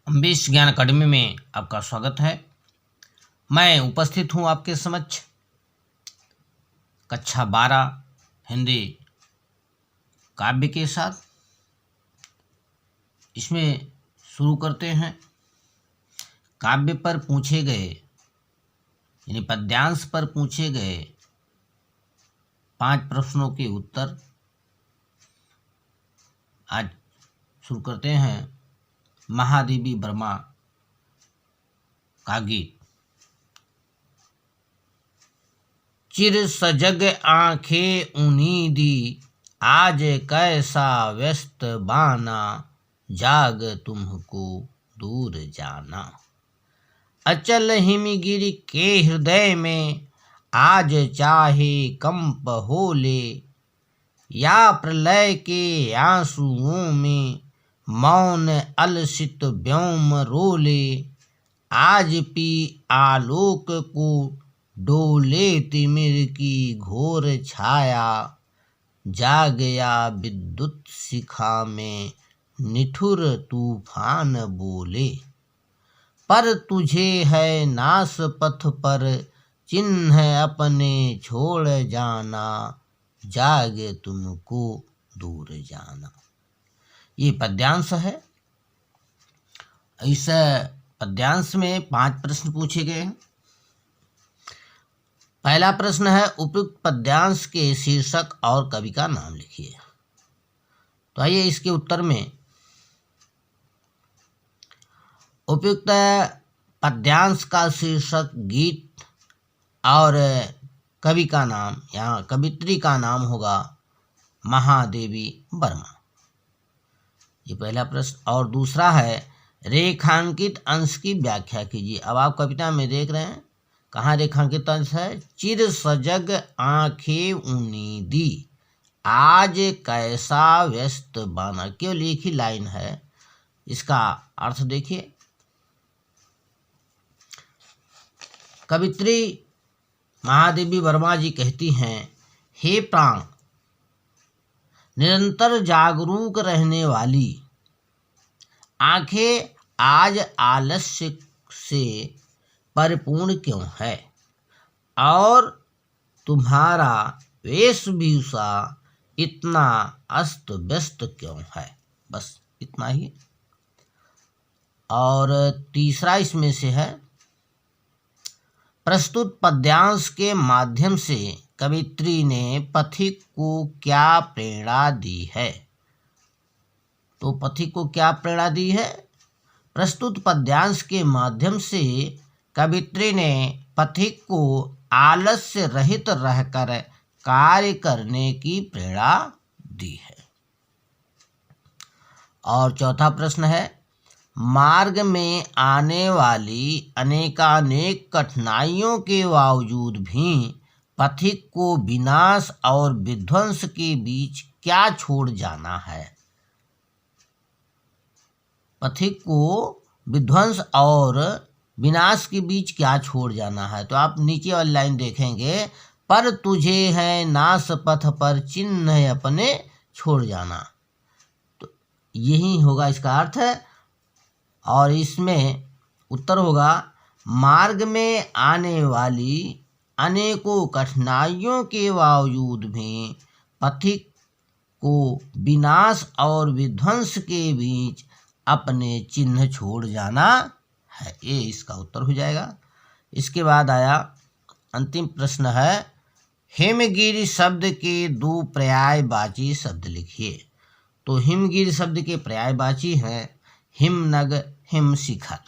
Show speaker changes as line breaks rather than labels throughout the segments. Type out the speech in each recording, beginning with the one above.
अम्बेश ज्ञान अकादमी में आपका स्वागत है। मैं उपस्थित हूँ आपके समक्ष कक्षा 12 हिंदी काव्य के साथ। इसमें शुरू करते हैं। काव्य पर पूछे गए यानी पद्यांश पर पूछे गए 5 प्रश्नों के उत्तर। आज शुरू करते हैं महादेवी वर्मा का गीत। चिर सजग आंखें उन्नीदी, आज कैसा व्यस्त बाना, जाग तुमको दूर जाना। अचल हिमगिरि के हृदय में, आज चाहे कंप होले, या प्रलय के आंसुओं में, मौन अलसित व्योम रोले। आज पी आलोक को डोले तिमिर की घोर छाया, जाग या विद्युत शिखा में निठुर तूफान बोले। पर तुझे है नास पथ पर चिन्ह अपने छोड़ जाना, जाग तुमको दूर जाना। ये पद्यांश है। इस पद्यांश में 5 प्रश्न पूछे गए हैं। पहला प्रश्न है, उपयुक्त पद्यांश के शीर्षक और कवि का नाम लिखिए। तो आइए इसके उत्तर में। उपयुक्त पद्यांश का शीर्षक गीत और कवि का नाम या कवित्री का नाम होगा महादेवी वर्मा। ये पहला प्रश्न। और दूसरा है, रेखांकित अंश की व्याख्या कीजिए। अब आप कविता में देख रहे हैं कहाँ रेखांकित अंश है। चिर सजग आंखें उन्नीदी, आज कैसा व्यस्त बाना। केवल एक ही लाइन है। इसका अर्थ देखिए। कवित्री महादेवी वर्मा जी कहती हैं, हे प्राण, निरंतर जागरूक रहने वाली आंखें आज आलस्य से परिपूर्ण क्यों है, और तुम्हारा वेशभूषा इतना अस्त व्यस्त क्यों है। बस इतना ही। और तीसरा इसमें से है, प्रस्तुत पद्यांश के माध्यम से कवित्री ने पथिक को क्या प्रेरणा दी है। तो पथिक को क्या प्रेरणा दी है। प्रस्तुत पद्यांश के माध्यम से कवित्री ने पथिक को आलस्य रहित रहकर कार्य करने की प्रेरणा दी है। और चौथा प्रश्न है, मार्ग में आने वाली अनेकानेक कठिनाइयों के बावजूद भी पथिक को विनाश और विध्वंस के बीच क्या छोड़ जाना है। पथिक को विध्वंस और विनाश के बीच क्या छोड़ जाना है। तो आप नीचे वाली लाइन देखेंगे, पर तुझे है नाश पथ पर चिन्ह अपने छोड़ जाना। तो यही होगा इसका अर्थ है। और इसमें उत्तर होगा, मार्ग में आने वाली अनेकों कठिनाइयों के बावजूद भी पथिक को विनाश और विध्वंस के बीच अपने चिन्ह छोड़ जाना है। ये इसका उत्तर हो जाएगा। इसके बाद आया अंतिम प्रश्न है, हिमगिरि शब्द के 2 पर्यायवाची शब्द लिखिए। तो हिमगिरि शब्द के पर्यायवाची हैं हिमनग, हिमशिखर।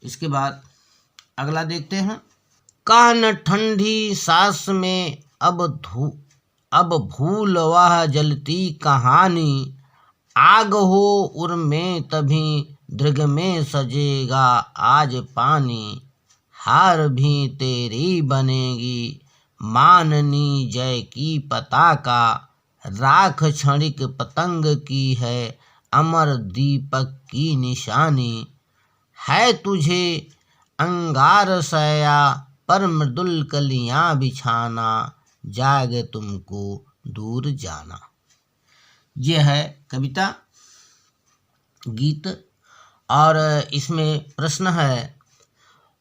इसके बाद अगला देखते हैं, कान ठंडी सांस में अब भूल वह जलती कहानी, आग हो उर में तभी दृग में सजेगा आज पानी, हार भी तेरी बनेगी माननी जय की पताका, राख क्षणिक पतंग की है अमर दीपक की निशानी, है तुझे अंगार सया पर मृदुल कलियां बिछाना, जाग तुमको दूर जाना। यह है कविता। गीत। और इसमें प्रश्न है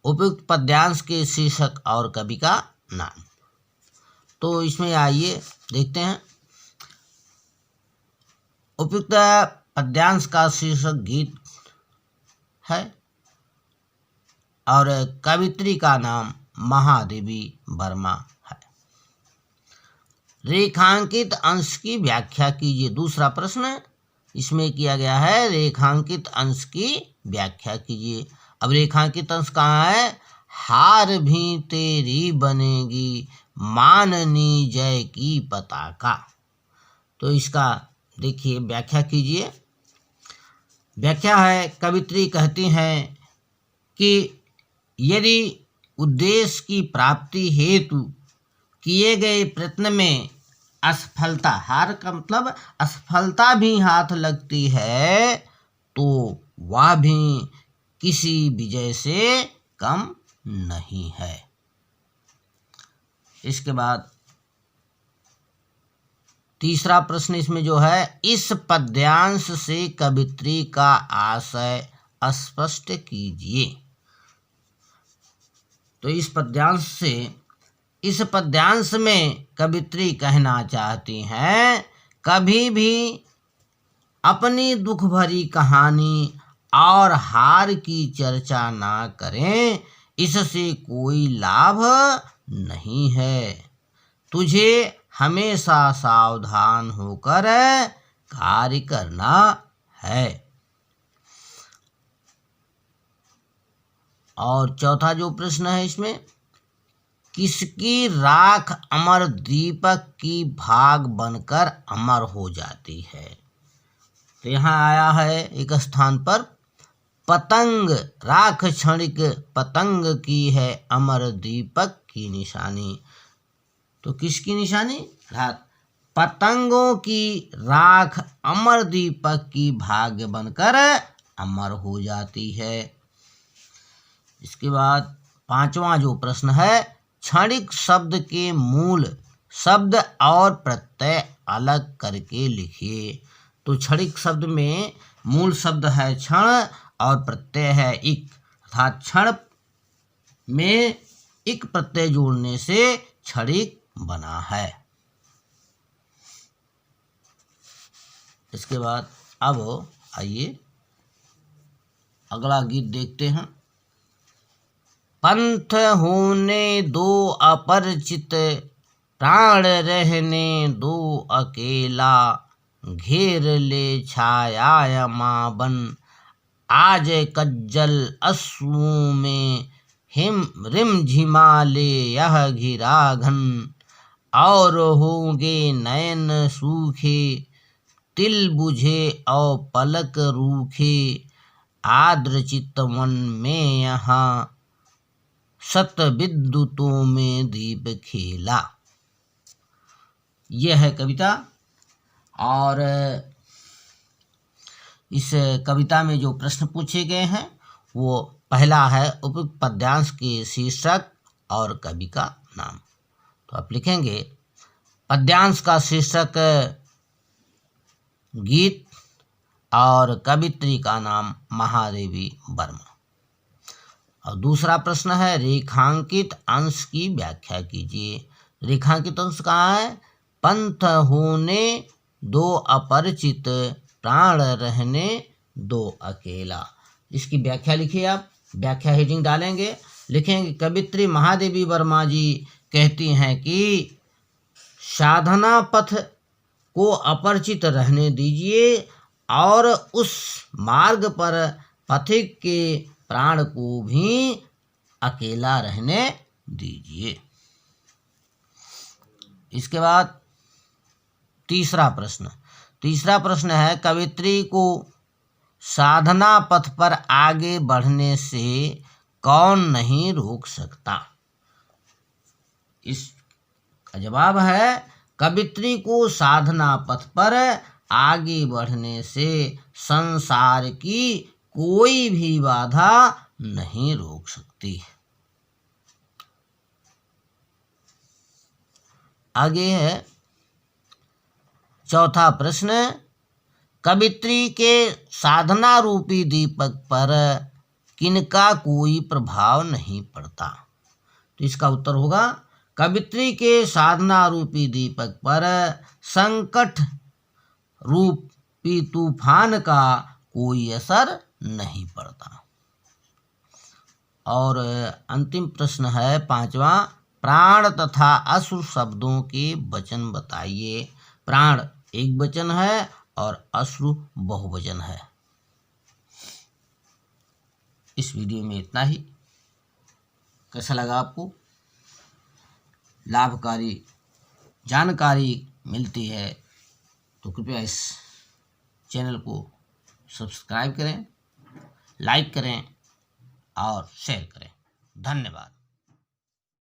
उपयुक्त पद्यांश के शीर्षक और कवि का नाम। तो इसमें आइए देखते हैं। उपयुक्त पद्यांश का शीर्षक गीत है और कवित्री का नाम महादेवी वर्मा है। रेखांकित अंश की व्याख्या कीजिए। दूसरा प्रश्न इसमें किया गया है, रेखांकित अंश की व्याख्या कीजिए। अब रेखांकित अंश कहाँ है? हार भी तेरी बनेगी माननी जय की पताका। तो इसका देखिए व्याख्या कीजिए। व्याख्या है, कवित्री कहती हैं कि यदि उद्देश्य की प्राप्ति हेतु किए गए प्रयत्न में असफलता, हार का मतलब असफलता भी हाथ लगती है, तो वह भी किसी विजय से कम नहीं है। इसके बाद तीसरा प्रश्न इसमें जो है, इस पद्यांश से कवित्री का आशय स्पष्ट कीजिए। तो इस पद्यांश में कवित्री कहना चाहती हैं, कभी भी अपनी दुख भरी कहानी और हार की चर्चा ना करें, इससे कोई लाभ नहीं है। तुझे हमेशा सावधान होकर कार्य करना है। और चौथा जो प्रश्न है इसमें, किसकी राख अमर दीपक की भाग बनकर अमर हो जाती है। तो यहाँ आया है एक स्थान पर, पतंग राख क्षणिक पतंग की है अमर दीपक की निशानी। तो किसकी निशानी? पतंगों की राख अमर दीपक की भाग बनकर अमर हो जाती है। इसके बाद पांचवा जो प्रश्न है, क्षणिक शब्द के मूल शब्द और प्रत्यय अलग करके लिखिए। तो क्षणिक शब्द में मूल शब्द है क्षण और प्रत्यय है इक, अर्थात क्षण में इक प्रत्यय जोड़ने से क्षणिक बना है। इसके बाद अब आइए अगला गीत देखते हैं। पंथ होने दो अपरिचित, प्राण रहने दो अकेला, घेर ले छाया मावन, आज कज्जल अश्रुओं में हिम रिम झिमाले यह घिरा घन, और होंगे नयन सूखे, तिल बुझे और पलक रूखे, आर्द्र चितवन में यहाँ सत विद्युतों में दीप खेला। यह है कविता। और इस कविता में जो प्रश्न पूछे गए हैं वो पहला है, उपयुक्त पद्यांश के शीर्षक और कवि का नाम। तो आप लिखेंगे पद्यांश का शीर्षक गीत और कवित्री का नाम महादेवी वर्मा। और दूसरा प्रश्न है, रेखांकित अंश की व्याख्या कीजिए। रेखांकित अंश कहाँ है? पंथ होने दो अपरिचित, प्राण रहने दो अकेला। इसकी व्याख्या लिखिए आप। व्याख्या हेडिंग डालेंगे, लिखेंगे कवित्री महादेवी वर्मा जी कहती हैं कि साधना पथ को अपरिचित रहने दीजिए और उस मार्ग पर पथिक के प्राण को भी अकेला रहने दीजिए। इसके बाद तीसरा प्रश्न है, कवित्री को साधना पथ पर आगे बढ़ने से कौन नहीं रोक सकता। इसका जवाब है, कवित्री को साधना पथ पर आगे बढ़ने से संसार की कोई भी बाधा नहीं रोक सकती। आगे है चौथा प्रश्न, कवित्री के साधना रूपी दीपक पर किनका कोई प्रभाव नहीं पड़ता। तो इसका उत्तर होगा कवित्री के साधना रूपी दीपक पर संकट रूपी तूफान का कोई असर नहीं पड़ता। और अंतिम प्रश्न है 5वां, प्राण तथा अश्रु शब्दों के वचन बताइए। प्राण एक वचन है और अश्रु बहुवचन है। इस वीडियो में इतना ही। कैसा लगा आपको? लाभकारी जानकारी मिलती है तो कृपया इस चैनल को सब्सक्राइब करें, लाइक करें और शेयर करें। धन्यवाद।